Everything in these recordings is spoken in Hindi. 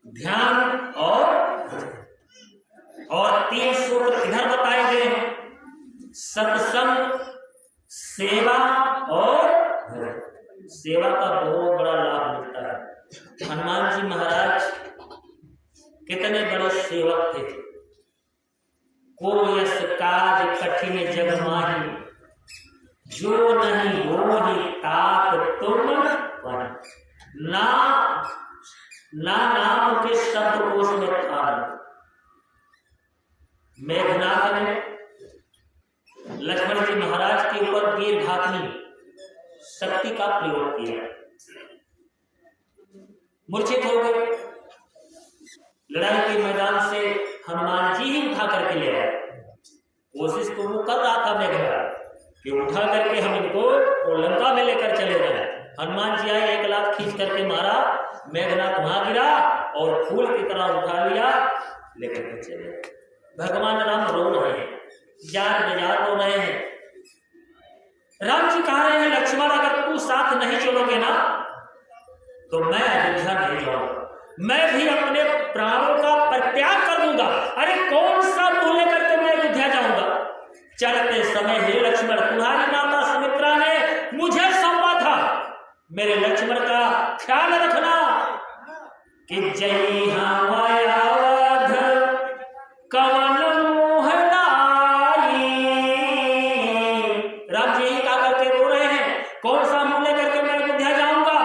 ध्यान और 3 सूत्र इधर बताए गए हैं, सत्संग, सेवा और सेवा का बहुत बड़ा लाभ मिलता है। हनुमान जी महाराज कितने बड़े सेवक थे। को यस काज कठिन जग माही, जो नहीं मोहि तात तुम वन। ना नाम के शब्दकोश में था। मेघनाथ ने लक्ष्मण जी महाराज के ऊपर दीर्घाग्नि शक्ति का प्रयोग किया, मूर्छित हो गए। लड़ाई के मैदान से हनुमान जी ही उठा करके ले आए। कोशिश तो वो कर रहा था मेघनाथ कि उठा करके हम इनको लंका में लेकर चले जाए। हनुमान जी आए, 1 लाख खींच करके मारा, मेघनाथ वहां गिरा और फूल की तरह उठा लिया, लेकर के चले। भगवान राम रो रहे हैं, जार बेजार रो रहे हैं। राम जी कह रहे हैं, लक्ष्मण अगर तू साथ नहीं चलोगे ना तो मैं अयोध्या नहीं जाऊंगा, मैं भी अपने प्राणों का परित्याग कर दूंगा। अरे कौन सा मुंह लेकर के मैं अयोध्या जाऊंगा। चलते समय हे लक्ष्मण, तुम्हारी माता सुमित्रा ने मुझे सौंपा था, मेरे लक्ष्मण का ख्याल रखना कि जय अवध कवन मोह लाई। राम जी क्या करके रो रहे हैं, कौन सा मुंह लेकर के मैं अयोध्या जाऊंगा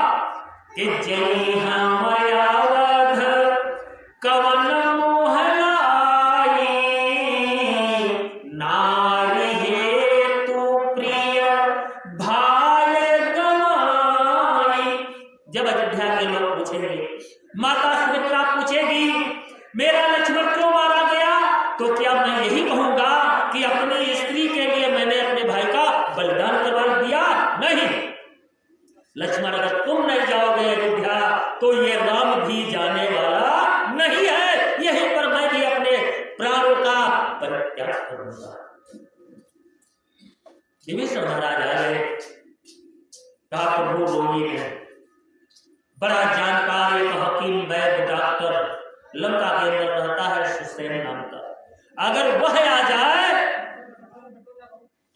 कि जय अवध कवन मोह लाई, नारी हेतु प्रिय भाई गवाई। जब अयोध्या के लोग पूछेंगे, माता सुमित्रा पूछेगी मेरा लक्ष्मण क्यों मारा गया, तो क्या मैं यही कहूंगा कि अपनी स्त्री के लिए मैंने अपने भाई का बलिदान करवा दिया? नहीं, लक्ष्मण अगर तुम नहीं जाओगे अयोध्या तो ये राम भी जाने वाला नहीं है, यहीं पर मैं भी अपने प्राणों का परित्याग करूंगा। विभीषण महाराज आए, कहा प्रभु रोगी है, बड़ा जानकार एक हकीम वैद्य डॉक्टर लंका के अंदर रहता है, सुसेन नाम का, अगर वह आ जाए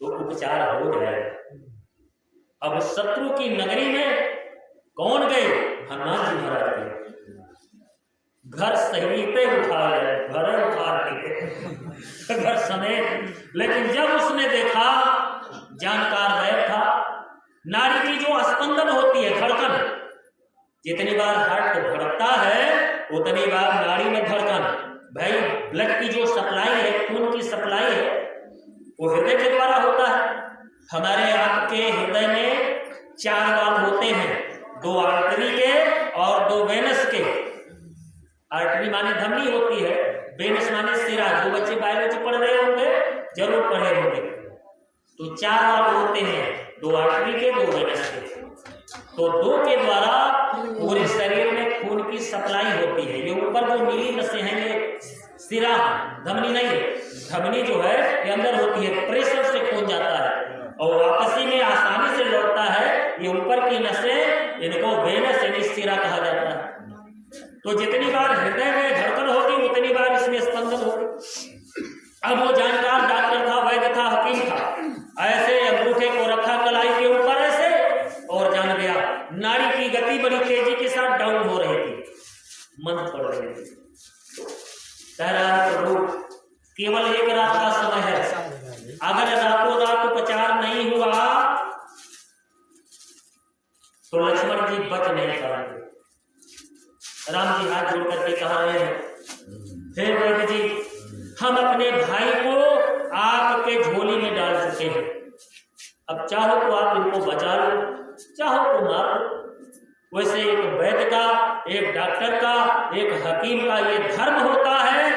तो उपचार हो जाएगा। अब शत्रु की नगरी में कौन गए? हनुमान जी महाराज गए। घर सहीते उठा ले, घर उठा के घर समेत। लेकिन जब उसने देखा, जानकार वैद्य था, नारी की जो स्पंदन होती है, धड़कन, जितनी बार हार्ट धड़कता है उतनी बार नाड़ी में धड़कन, भाई ब्लड की जो सप्लाई है, खून की सप्लाई है, वो हृदय के द्वारा होता है। हमारे आपके हृदय में 4 वाल्व होते हैं, 2 आर्टरी के और 2 वेनस के। आर्टरी माने धमनी होती है, वेनस माने सिरा। जो बच्चे बायोलॉजी पढ़ रहे होंगे जरूर पढ़े होंगे। तो 4 वाल्व होते हैं, 2 आर्टरी के, 2 वेनस के। तो 2 के द्वारा पूरे शरीर में खून की सप्लाई होती है। ये ऊपर जो नीली नसें हैं ये सिरा, धमनी नहीं है। धमनी जो है ये अंदर होती है, प्रेशर से खून जाता है और वापसी में आसानी से लौटता है। ये ऊपर की नसें, इनको वेनस यानी सिरा कहा जाता है। तो जितनी बार हृदय में धड़कन होगी उतनी बार इसमें स्पंदन होगी। अब वो जानकार डॉक्टर था, वैद्य था, हकीम था, ऐसे अंगूठे को रखा कलाई के ऊपर ऐसे और जान गया नाड़ी की गति बड़ी तेजी के साथ डाउन हो रही थी, मंद पड़ रही थी। प्रभु केवल 1 रात का समय है, अगर रातों रात उपचार नहीं हुआ तो लक्ष्मण जी बच नहीं पाएंगे। राम जी हाथ जोड़ करके कहा रहे हैं, हे वैद्य जी, हम अपने भाई को आपके झोली में डाल चुके हैं, अब चाहो तो आप इनको बचा लो, चाहो तो मार लो। वैसे एक वैद्य का, एक डॉक्टर का, एक हकीम का ये धर्म होता है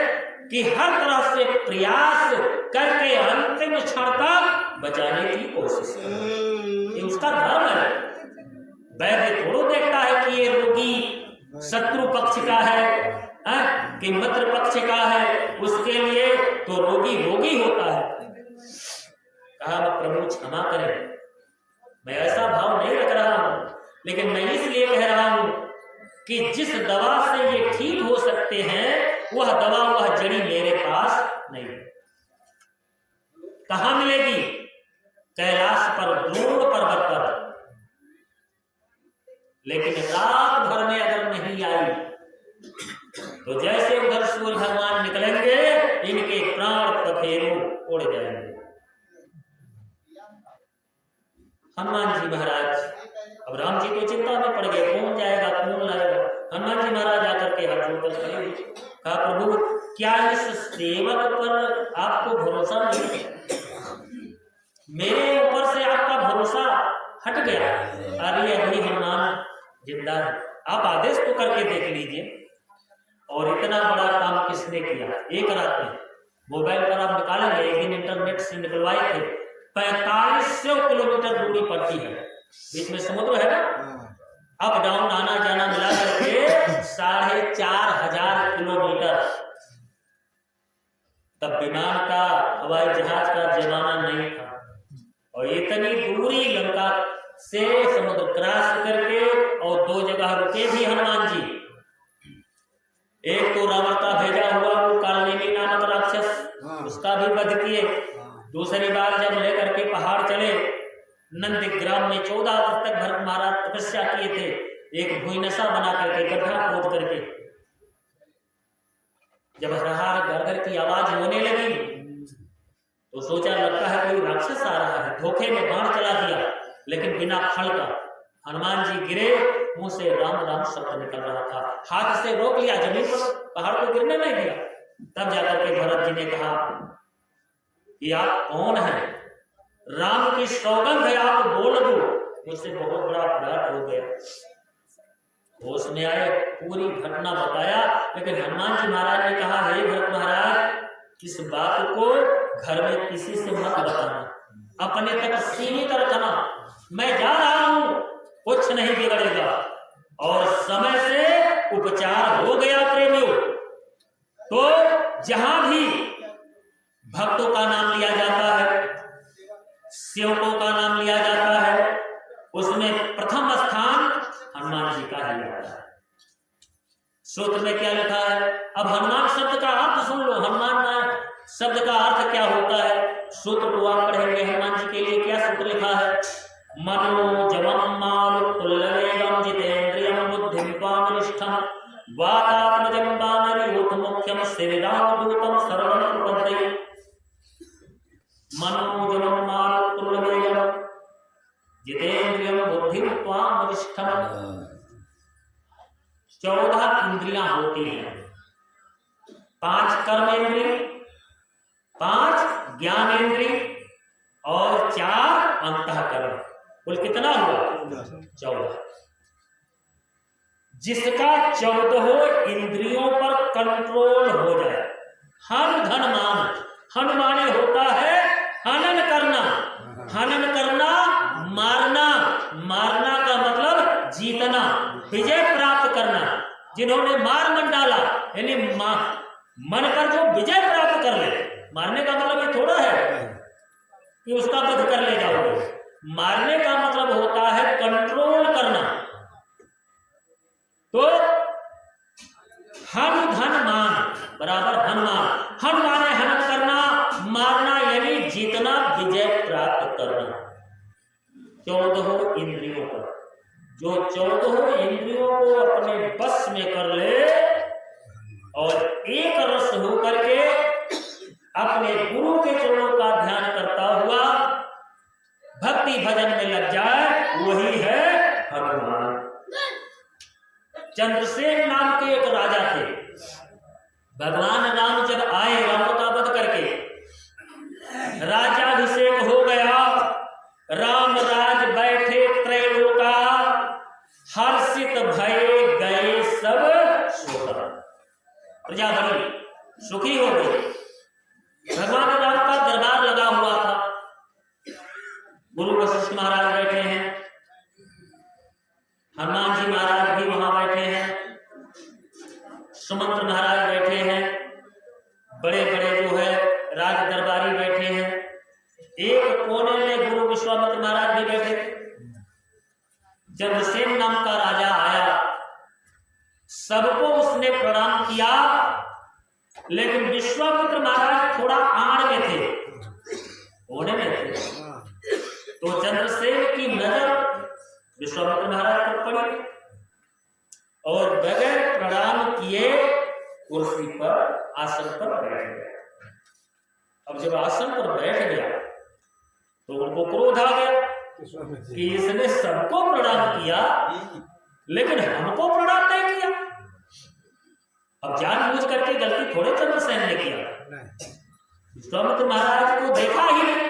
कि हर तरह से प्रयास करके अंतिम क्षण तक बचाने की कोशिश करे, ये उसका धर्म है। वैद्य थोड़ा देखता है कि ये रोगी शत्रु पक्ष का है कि मित्र पक्ष का है, उसके लिए तो रोगी रोगी होता है। कहा प्रभु क्षमा करें, मैं ऐसा भाव नहीं रख रहा हूं, लेकिन मैं इसलिए कह रहा हूं कि जिस दवा से ये ठीक हो सकते हैं वह दवा, वह जड़ी मेरे पास नहीं है। कहां मिलेगी? कैलाश पर, द्रोण पर्वत पर। लेकिन रात भर में अगर नहीं आई तो जैसे उधर सूर्य भगवान निकलेंगे, इनके प्राण पखेरु उड़ जाएंगे। हनुमान जी महाराज, अब राम जी तो चिंता में पड़ गए, कौन जाएगा कौन लाएगा। हनुमान जी महाराज आकर के हाथ जोड़कर खड़े, कहा प्रभु क्या इस सेवक पर आपको भरोसा नहीं है? मेरे ऊपर से आपका भरोसा हट गया। अरे अभी हनुमान जिंदा है, आप आदेश तो करके देख लीजिए। और इतना बड़ा काम किसने किया? एक रात में मोबाइल पर आप निकालेंगे, एक दिन इंटरनेट से निकलवाए थे, 4500 किलोमीटर दूरी पड़ती है, बीच में समुद्र है ना, अप डाउन आना जाना मिला करके 4500 किलोमीटर। तब विमान का, हवाई जहाज का जमाना नहीं था, और इतनी दूरी लंका से समुद्र क्रॉस करके, और 2 जगह रुके भी हनुमान जी। एक तो रावण का भेजा हुआ वो कालनेमी नामक राक्षस, उसका भी वध किए। दूसरी बार जब लेकर के पहाड़ चले, नंदीग्राम में 14 वर्ष तक भरत महाराज तपस्या किए थे, एक भूइनसा बना करके, गड्ढा खोद करके। जब हरहर गरगर की आवाज होने लगी तो सोचा लगता है कोई राक्षस आ रहा है, धोखे में बाण चला दिया, लेकिन बिना फल का। हनुमान जी गिरे, मुंह से राम राम शब्द निकल रहा था, हाथ से रोक लिया, जमीन पर, पहाड़ को गिरने नहीं दिया। तब जाकर के भरत जी ने कहा कि आप कौन हैं? राम की सौगंध है, आप बोल दो, मुझसे बहुत बड़ा अपराध हो गया। होश में आए, पूरी घटना बताया। लेकिन हनुमान जी महाराज ने कहा, हे भरत महाराज, इस बात को घर में किसी से मत बताना, अपने तक सीमित रखना। मैं जा रहा हूं, कुछ नहीं बिगड़ेगा। और समय से उपचार हो गया प्रेमियों। तो जहां भी भक्तों का नाम लिया जाता है, सेवकों का नाम लिया जाता है, उसमें प्रथम स्थान हनुमान जी का ही आता है। सूत्र में क्या लिखा है? अब हनुमान शब्द का अर्थ सुन लो। हनुमान शब्द का अर्थ क्या होता है? सूत्र को आप पढ़ेंगे। हनुमान जी के लिए क्या सूत्र लिखा है? मनोजवम मारुतुल्यवेगम जितेन्द्रियम बुद्धिं त्वामनिष्ठं वातात्मजं वानरयूथमुख्यं श्रीरामदूतं शरणं प्रपद्ये। मनोजवम मारुतुल्यवेगम जितेन्द्रियम बुद्धिं त्वामनिष्ठं। 14 इंद्रियां होती हैं, 5 कर्मेंद्रिय, 5 ज्ञानेंद्रिय और 4 अंतःकरण। कुल कितना हुआ? 14। जिसका 14 इंद्रियों पर कंट्रोल हो जाए। हन धन मान, हन माने होता है हनन करना। हनन करना, मारना, मारना का मतलब जीतना, विजय प्राप्त करना। जिन्होंने मार मन डाला, यानी मन पर जो विजय प्राप्त कर ले। मारने का मतलब ये थोड़ा है कि उसका वध कर ले जाओगे। मारने का मतलब होता है कंट्रोल करना। तो हन धन मान बराबर हनुमान। हन माने हनन करना, मारना यानी जीतना, विजय प्राप्त करना। 14 इंद्रियों पर, जो 14 इंद्रियों को अपने बस में कर ले और एक रस होकर के अपने गुरु के चरणों का ध्यान करता हुआ भक्ति भजन में लग जाए, वही है हनुमान। चंद्रसेन नाम के एक राजा थे। भगवान राम जब आए रावण का वध करके, राज्याभिषेक हो गया, राम राज बैठे त्रैलोका, हर्षित भये गए सब सोता। प्रजा बड़ी सुखी हो गई। भगवान राम का दरबार लगा हुआ था। गुरु वशिष्ठ महाराज बैठे हैं, हनुमान जी महाराज भी वहां बैठे हैं, सुमंत्र महाराज बैठे हैं, बड़े बड़े जो है राज दरबारी बैठे हैं। एक कोने में गुरु विश्वामित्र महाराज भी बैठे। चंद्रसेन नाम का राजा आया, सबको उसने प्रणाम किया, लेकिन विश्वामित्र महाराज थोड़ा आड़ में थे, कोने में थे। तो चंद्रसेन की नजर विश्वामित्र महाराज पर पड़ी और बगैर प्रणाम किए कुर्सी पर, आसन पर बैठ गया। अब जब आसन पर बैठ गया तो उनको क्रोध आ गया कि इसने सबको प्रणाम किया लेकिन हमको प्रणाम नहीं किया। अब जानबूझ करके गलती थोड़े चंद्रसेन ने किया, विश्वामित्र महाराज को देखा ही नहीं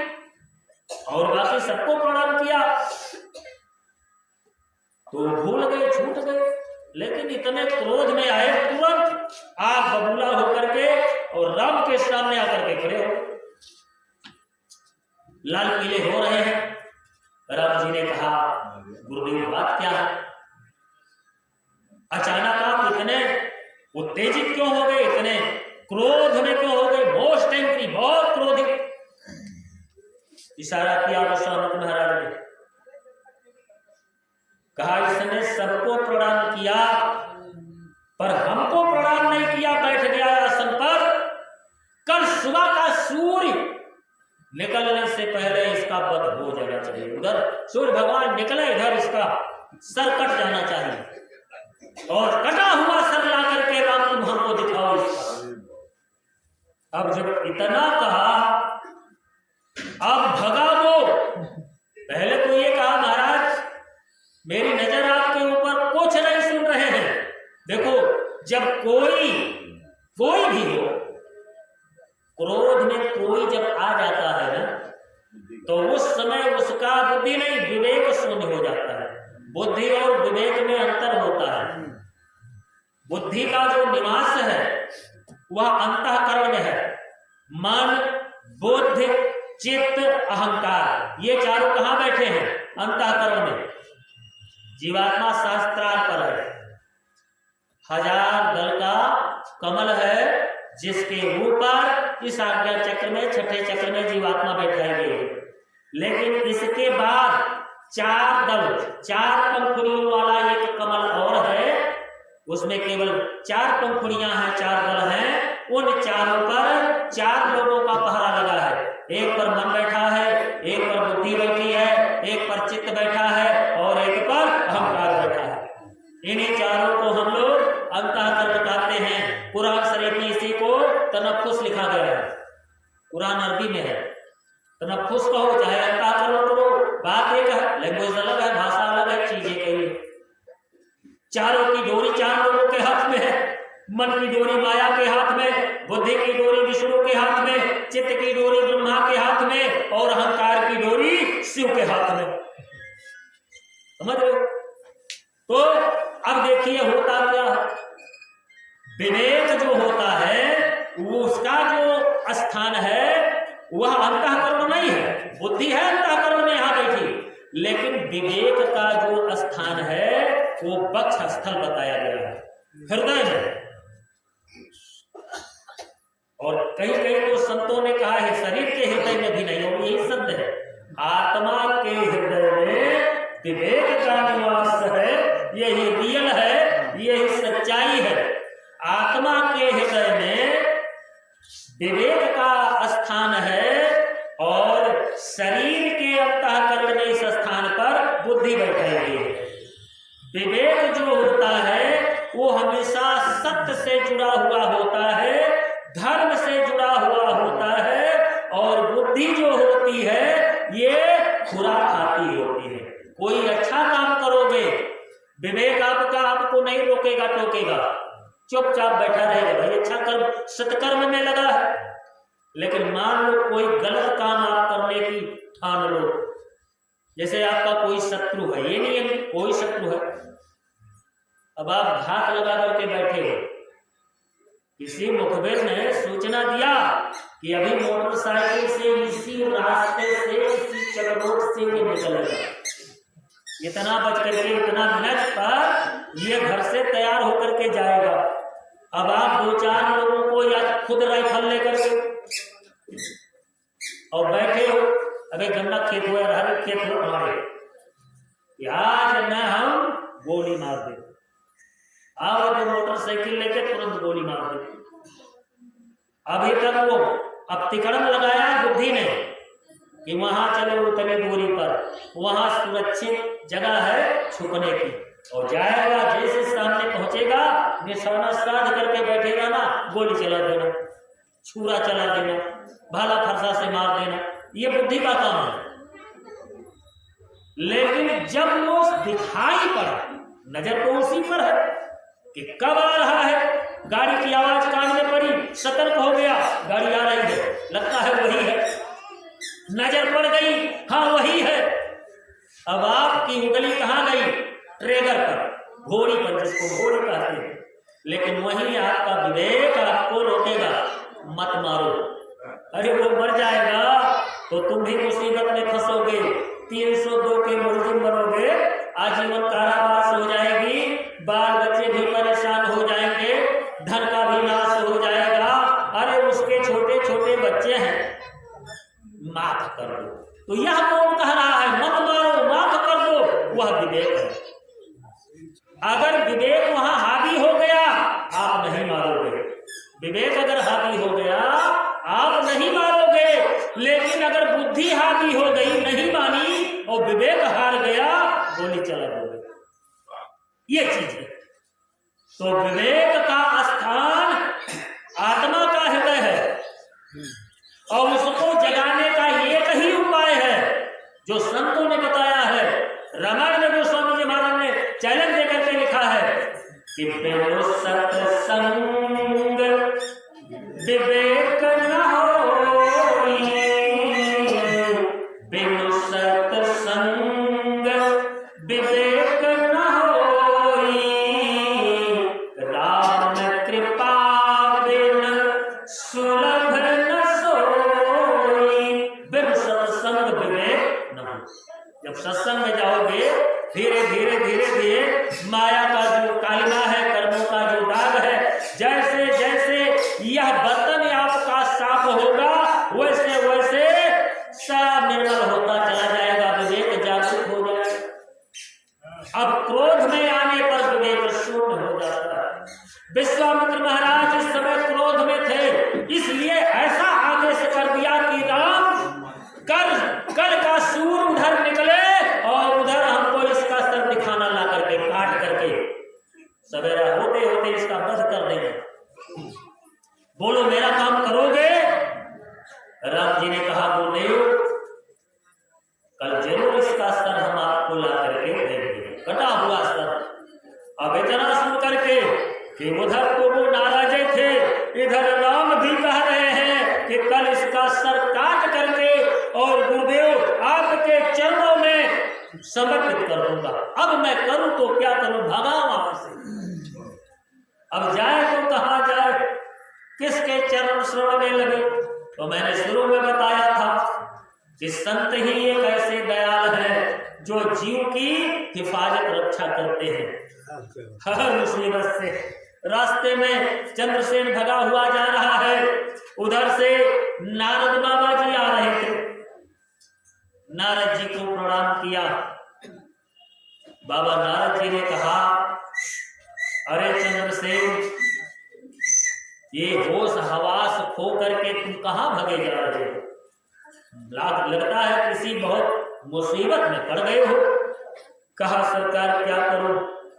और बाकी सबको प्रणाम किया तो भूल गए, छूट गए। लेकिन इतने क्रोध में आए, तुरंत आग बबूला होकर के और राम के सामने आकर के खड़े हो, लाल पीले हो रहे हैं। राम जी ने कहा, गुरुदेव बात क्या है? अचानक आप इतने उत्तेजित क्यों हो गए, इतने क्रोध में क्यों हो गए? मोस्ट एंग्री, बहुत क्रोधित। इशारा किया विश्वामित्र महाराज ने, कहा इसने सबको प्रणाम किया पर हमको प्रणाम नहीं किया, बैठ गया आसन पर। कल सुबह का सूर्य निकलने से पहले इसका वध हो जाना चाहिए। उधर सूर्य भगवान निकले, इधर इसका सर कट जाना चाहिए और कटा हुआ सर ला करके राम तुम हमको दिखाओ इसका। अब जब इतना कहा, अब भगा वो। पहले तो ये कहा, महाराज मेरी नजर आपके ऊपर, कुछ नहीं सुन रहे हैं। देखो, जब कोई भी हो, क्रोध में कोई जब आ जाता है ना, तो उस समय उसका बुद्धि नहीं, विवेक शून्य हो जाता है। बुद्धि और विवेक में अंतर होता है। बुद्धि का जो निवास है वह अंतःकरण में है। मन, बुद्धि, चित्त, अहंकार, ये चारों कहाँ बैठे हैं? अंतःकरण में। जीवात्मा शास्त्रार्थ पर है। 1000 दल का कमल है जिसके ऊपर इस आज्ञा चक्र में, छठे चक्र में जीवात्मा बैठाई गई है। लेकिन इसके बाद 4 दल, 4 पंखुड़ियों वाला एक कमल और है, उसमें केवल 4 पंखुड़ियां हैं, 4 दल हैं। उन चारों पर 4 लोगों का पहरा लगा है। एक पर मन बैठा है, एक पर बुद्धि बैठी है, एक पर चित्त बैठा है और एक पर अहंकार बैठा है। इन्हीं चारों को हम लोग अंतःकरण कहते हैं। कुरान शरीफ में इसी को तनफ्फुस लिखा गया है। कुरान अरबी में है। तनफ्फुस कहो चाहे अंतःकरण करो, बात एक है, लैंग्वेज अलग है, भाषा अलग है, चीजें कई। चारों की डोरी 4 लोगों के हाथ में है। मन की डोरी माया के हाथ में, बुद्धि की डोरी विष्णु के हाथ में, चित्त की डोरी ब्रह्मा के हाथ में और अहंकार की डोरी शिव के हाथ में। समझ रहे हो? तो अब देखिए होता क्या है। विवेक जो होता है उसका जो स्थान है वह अंतःकरण नहीं है। बुद्धि है अंतःकरण में यहाँ बैठी, लेकिन विवेक का जो स्थान है वो वक्ष स्थल बताया गया है, हृदय में। और कहीं कहीं तो संतों ने कहा है शरीर के हृदय में भी नहीं, और यही शब्द है, आत्मा के हृदय में विवेक का निवास है। यही रियल है, यही सच्चाई है। आत्मा के हृदय में विवेक का स्थान है और शरीर के अंतःकरण में इस स्थान पर बुद्धि बैठाई गई है। विवेक जो होता है वो हमेशा सत्य से जुड़ा हुआ होता है, धर्म से जुड़ा हुआ होता है, और बुद्धि जो होती है ये खुराक खाती होती है। कोई अच्छा काम करोगे, विवेक आपको नहीं रोकेगा टोकेगा, चुपचाप बैठा रहेगा, भाई अच्छा कर्म सत्कर्म में लगा है। लेकिन मान लो कोई गलत काम आप करने की ठान लो, जैसे आपका कोई शत्रु है, ये नहीं है कोई शत्रु है, अब आप घात लगा करके बैठे हो, किसी मुखबिर ने सूचना दिया कि अभी मोटरसाइकिल से इसी रास्ते से इसी चक्रोट से ये निकलेगा, इतना बच करके इतना मिनट पर ये घर से तैयार होकर के जाएगा। अब आप 2-4 लोगों को या खुद राइफल लेकर के और बैठे हो, अबे गन्ना खेत हुआ, हर खेत हो हमारे, आज न हम गोली मार दे, आओ तो मोटरसाइकिल लेके तुरंत गोली मार दी। अभी तक वो अब तिकड़म लगाया बुद्धि ने कि वहां चलो उतनी दूरी पर, वहां सुरक्षित जगह है छुपने की, और जाएगा जैसे सामने पहुंचेगा निशाना साध करके बैठेगा ना, गोली चला देना, छुरा चला देना, भाला फरसा से मार देना, ये बुद्धि का काम है। लेकिन जब वो दिखाई पड़ा, नजर तो उसी पर है कि कब आ रहा है, गाड़ी की आवाज कान में पड़ी, सतर्क हो गया, गाड़ी आ रही है, लगता है वही है, नजर पड़ गई, हाँ वही है। अब आपकी उंगली कहां गई? ट्रेगर पर, घोड़ी पर, जिसको घोड़ी कहते हैं। लेकिन वही आपका विवेक आपको रोकेगा, मत मारो। अरे वो मर जाएगा तो तुम भी मुसीबत में फंसोगे, 302 के मुलजिम बनोगे, आजीवन कारावास हो जाएगी, बाल बच्चे भी परेशान हो जाएंगे, धन का भी नाश हो जाएगा। अरे उसके छोटे छोटे बच्चे हैं, माफ कर दो। तो यह कौन कह रहा है मत मारो, माफ कर दो? वह विवेक है। अगर विवेक वहां हावी हो गया, आप नहीं मारोगे। विवेक अगर हावी हो गया, आप नहीं मारोगे। लेकिन अगर बुद्धि हावी हो गई, नहीं मानी, और विवेक हार गया, गोली चला दोगे। ये चीज है। तो विवेक का स्थान आत्मा का हृदय है, और उसको जगाने का एक ही उपाय है जो संतों ने बताया है। रामायण में गोस्वामी जी महाराज ने चैलेंज देकर के लिखा है कि बिनु सत्संग विवेक न होई, बिनु सत्संग विवेक न होई, राम कृपा बिन सुलभ न सोई। बिनु सत्संग विवेक न हो। जब सत्संग में जाओगे, धीरे धीरे धीरे धीरे माया का जो कालिमा है, कर्मों का जो दाग है, जैसे जैसे यह बर्तन आपका साफ होगा, वैसे वैसे सब निर्मल होता चला जाएगा, विवेक जागरूक हो जाएगा। अब क्रोध में आने पर विवेक शून्य हो जाता है। विश्वामित्र महाराज इस समय क्रोध में थे, इसलिए ऐसा आदेश कर दिया कि राम कर का सूर उधर निकले और उधर हमको इसका सर दिखाना ला करके, काट करके सवेरा होते होते इसका वध कर देंगे। बोलो मेरा काम करोगे? राम जी ने कहा गुरुदेव कल जरूर इसका सर हम आपको ला करके देंगे, कटा हुआ सर। अब इतना सुन करके कि उधर तो वो नाराज थे, इधर राम भी कह रहे हैं कि कल इसका सर काट करके और गुरुदेव आपके चरणों में समर्पित कर दूंगा। अब मैं करूं तो क्या करूं, भागा वहां से। अब जाए तो कहां जाए, किसके चरण श्रवण लगे? तो मैंने शुरू में बताया था कि संत ही एक ऐसे दयाल है जो जीव की हिफाजत रक्षा करते हैं हर मुसीबत से। रास्ते में चंद्रसेन भगा हुआ जा रहा है, उधर से नारद बाबा जी आ रहे थे। नारद जी को प्रणाम किया। बाबा नारद जी ने कहा, अरे चंद्रसेन, ये होश हवास खो करके तुम कहां भगे जा रहे हो? लगता है किसी बहुत मुसीबत में पड़ गए हो। कहा सरकार क्या करूं,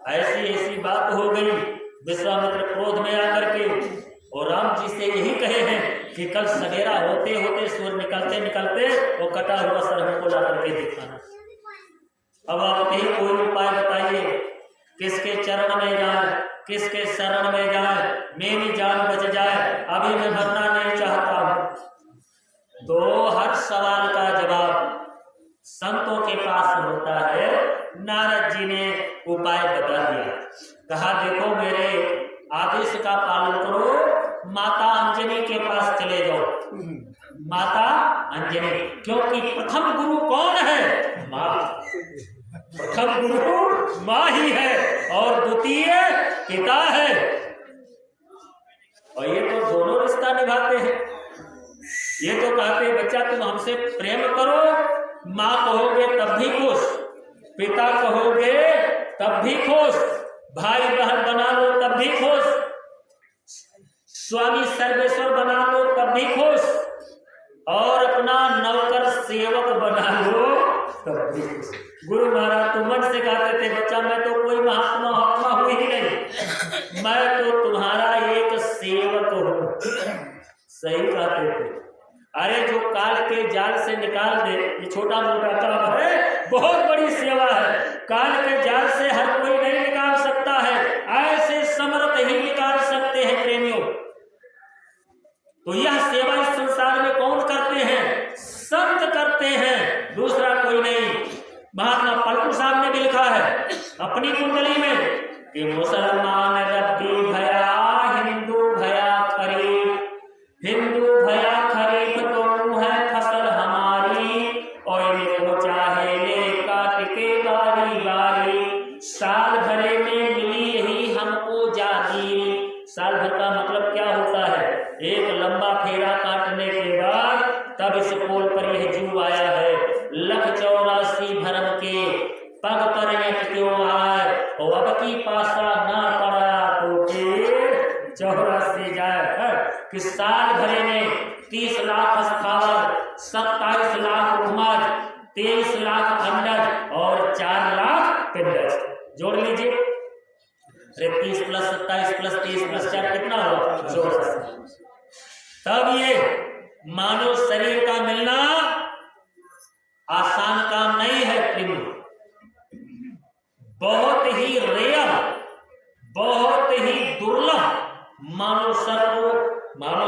ऐसी ऐसी बात हो गई। विश्वामित्र क्रोध में आकर के और राम जी से यही कहे हैं कि कल सवेरा होते होते सूर्य निकलते निकलते वो कटा हुआ सर हमको ला करके दिखाना। अब आप यही कोई उपाय बताइए, किसके चरण में जाए, किसके शरण में जाए, मेरी जान बच जाए, अभी मैं मरना नहीं चाहता हूं। तो हर सवाल का जवाब संतों के पास होता है। नारद जी ने उपाय बता दिया। कहा देखो मेरे आदेश का पालन करो, माता अंजनी के पास चले जाओ। माता अंजनी, क्योंकि प्रथम गुरु कौन है? माँ। प्रथम गुरु माँ ही है और द्वितीय पिता है। और ये तो दोनों रिश्ता निभाते हैं। ये तो कहते बच्चा तुम हमसे प्रेम करो, माँ कहोगे तब भी खुश, पिता कहोगे तब भी खुश, भाई बहन बना लो स्वामी सर्वेश्वर बना लो तब भी खुश, और अपना नौकर सेवक बना लो तब भी खुश। गुरु महाराज तो मन से कहते थे, बच्चा मैं तो कोई महात्मा हुई ही नहीं, मैं तो तुम्हारा एक सेवक हूँ। सही कहते थे। अरे जो काल के जाल से निकाल दे, ये छोटा मोटा काम है, बहुत बड़ी सेवा है। काल के जाल से हर कोई नहीं निकाल सकता है, ऐसे समर्थ ही निकाल सकते हैं प्रेमियों। तो यह सेवा इस संसार में कौन करते हैं? संत करते हैं, दूसरा कोई नहीं। महात्मा पलटू साहब ने भी लिखा है अपनी कुंडली में कि मुसलमान रब्बी भया, हिंदू भया खरीफ, हिंदू भया खरीफ तो है फसल हमारी, और ये चाहे ले काट के बारी बारी, साल भरे में मिली ही हमको जागीर। साल भर का मतलब क्या होता है? एक लंबा फेरा काटने के बाद तब इस पोल पर यह जू आया है। लख 84 भरम के पग पर क्यों आए, और अब की पासा ना पड़ा तो फिर 84 जाए। कि साल भरे में 30 लाख अस्थावर, 27 लाख उपमज, 23 लाख अंडज और 4 लाख पिंडज। जोड़ लीजिए, 30 + 27 + 30 + 4 कितना हुआ? 84। तब ये मानव शरीर का मिलना आसान काम नहीं है प्रेमी, बहुत ही रेयर, बहुत ही दुर्लभ मानव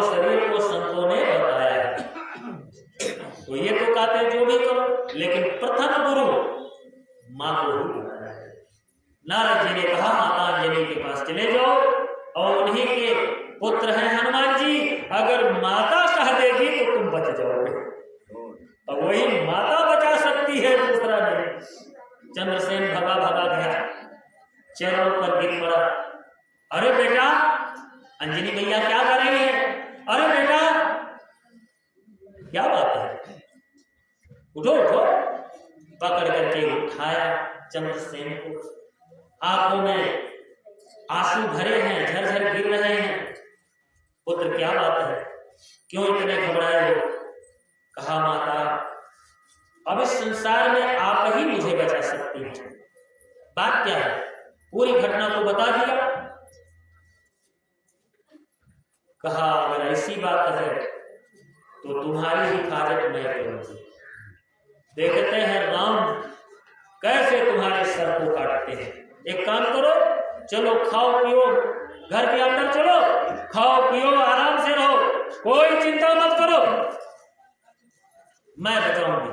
शरीर को संतों ने बताया है। तो ये तो कहते हैं जो भी करो, लेकिन प्रथम गुरु मां को ही बताया है। नारद जी ने कहा माता अंजनी के पास चले जाओ, और उन्हीं के पुत्र हैं हनुमान जी, अगर माता कह देगी तो तुम बच जाओगे। और वही माता बचा सकती है, दूसरा नहीं। चंद्रसेन भगा गया, चरणों पर गिर पड़ा। अरे बेटा, अंजनी भैया क्या कर रही है? अरे बेटा क्या बात है, उठो। पकड़ करके उठाया चंद्रसेन को। आंखों में आंसू भरे हैं, झरझर गिर रहे हैं। पुत्र क्या बात है, क्यों इतने घबराए हो? कहा माता, अब इस संसार में आप ही मुझे बचा सकती हैं। बात क्या है? पूरी घटना को बता दिया। कहा अगर ऐसी बात है तो तुम्हारी हिफाजत मैं करूंगी। देखते हैं राम कैसे तुम्हारे सर को काटते हैं। एक काम करो, चलो खाओ पियो, घर के अंदर चलो, खाओ पियो, आराम से रहो, कोई चिंता मत करो, मैं बचाऊंगी।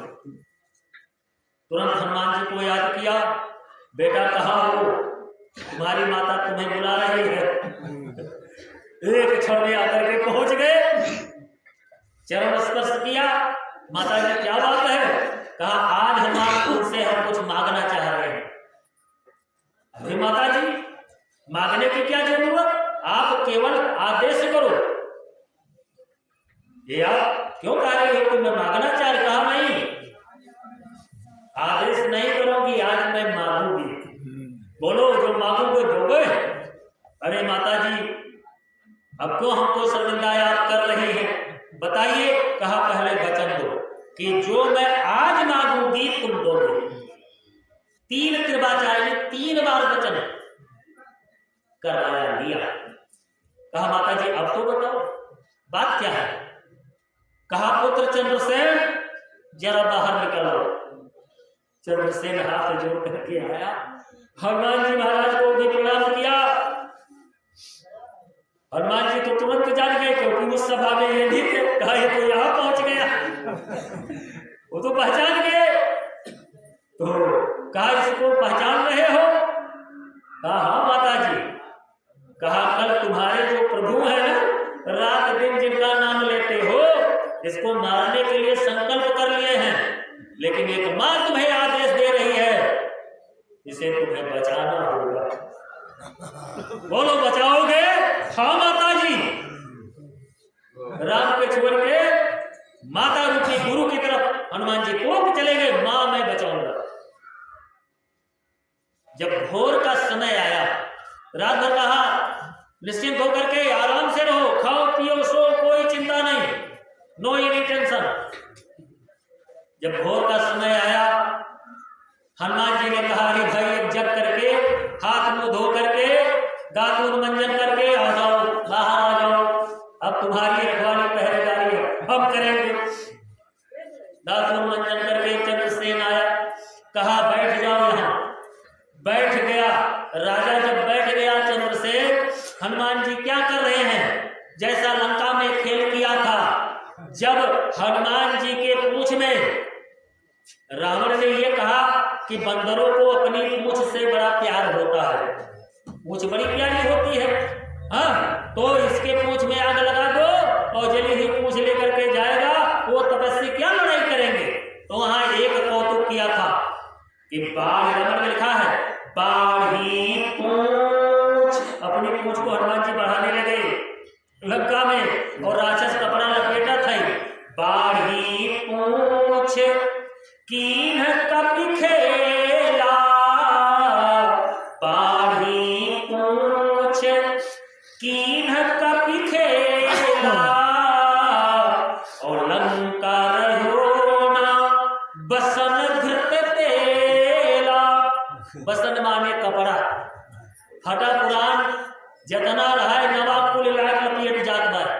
तुरंत हनुमान जी को याद किया, बेटा कहाँ हो? तुम्हारी माता तुम्हें बुला रही है। एक क्षण में आकर के पहुंच गए, चरण स्पर्श किया। माता जी क्या बात है? कहा आज हनुमान तुमसे हम कुछ मांगना चाह रहे हैं। अरे माता जी, मांगने की क्या जरूरत, आप केवल आदेश करो। ये आप क्यों कह रही हो कि मैं मांगना चाह रही? कहा नहीं, आदेश नहीं करोगी, आज मैं मांगूंगी। बोलो, जो मांगोगे दोगे। अरे माता जी, अब क्यों हमको शर्मिंदा याद कर रही हैं? बताइए। कहा पहले वचन दो कि जो मैं आज मांगूंगी तुम दोगे। 3 कृपाचार्य ने 3 बार वचन करवाया, लिया। कहा माता जी अब तो बताओ बात क्या है? कहा पुत्र चंद्रसेन जरा बाहर निकलो। चंद्रसेन हाथ जोड़ करके आया, हनुमान जी महाराज को भी प्रणाम किया। हनुमान जी तो तुरंत जान गए, क्योंकि उस सभा में ये भी थे। कहा ये तो यहाँ पहुंच गया, वो तो पहचान गए। तो कहा इसको पहचान रहे हो? कहा हाँ माता जी। कहा कल तुम्हारे जो प्रभु है ना, रात दिन जिनका नाम लेते हो, इसको मारने के लिए संकल्प कर लिए हैं, लेकिन एक मां तुम्हें आदेश दे रही है, इसे तुम्हें बचाना होगा। बोलो बचाओगे? हाँ माता जी। राम के छोड़ के माता रूपी गुरु की तरफ हनुमान जी तुरंत चले गए, मां मैं बचाऊंगा। जब भोर का समय आया, रात भर कहा निश्चिंत होकर के आराम से रहो, खाओ नो एनी टेंशन। जब भोर का समय आया, हनुमान जी ने कहा अरे भाई एक जग करके हाथ मुंह धो करके दांत मंजन करके आ जाओ, बाहर आ जाओ, अब तुम्हारी रखवाली पहरेदारी है, हम करेंगे। दांत मंजन करके चंद्रसेन आया, कहा बैठ जाओ यहाँ। बैठ गया राजा। जब बैठ गया चंद्रसेन, हनुमान जी क्या कर रहे हैं? जैसा लंका में खेल किया था, जब हनुमान जी के पूंछ में रावण ने यह कहा कि बंदरों को अपनी पूंछ से बड़ा प्यार होता है, पूंछ बड़ी प्यारी होती है, हाँ, तो इसके पूंछ में आग लगा दो और जल्दी ही पूंछ लेकर के जाएगा, वो तपस्वी क्या लड़ाई करेंगे। तो वहां एक कौतुक किया था कि बाढ़, रावण ने लिखा है बाढ़ी पूंछ, अपनी पूंछ को हनुमान जी बढ़ाने लगे लंका में, और राक्षस कपड़ा लपेटा था। बाढ़ी पूंछ कीन्ह कपि खेला, बाढ़ी पूंछ कीन्ह कपि खेला, और लंका रहो ना बसन धृत तेला। बसन माने कपड़ा, फटा पुरान जतना रहा नवाब कुल लपेट जात बार,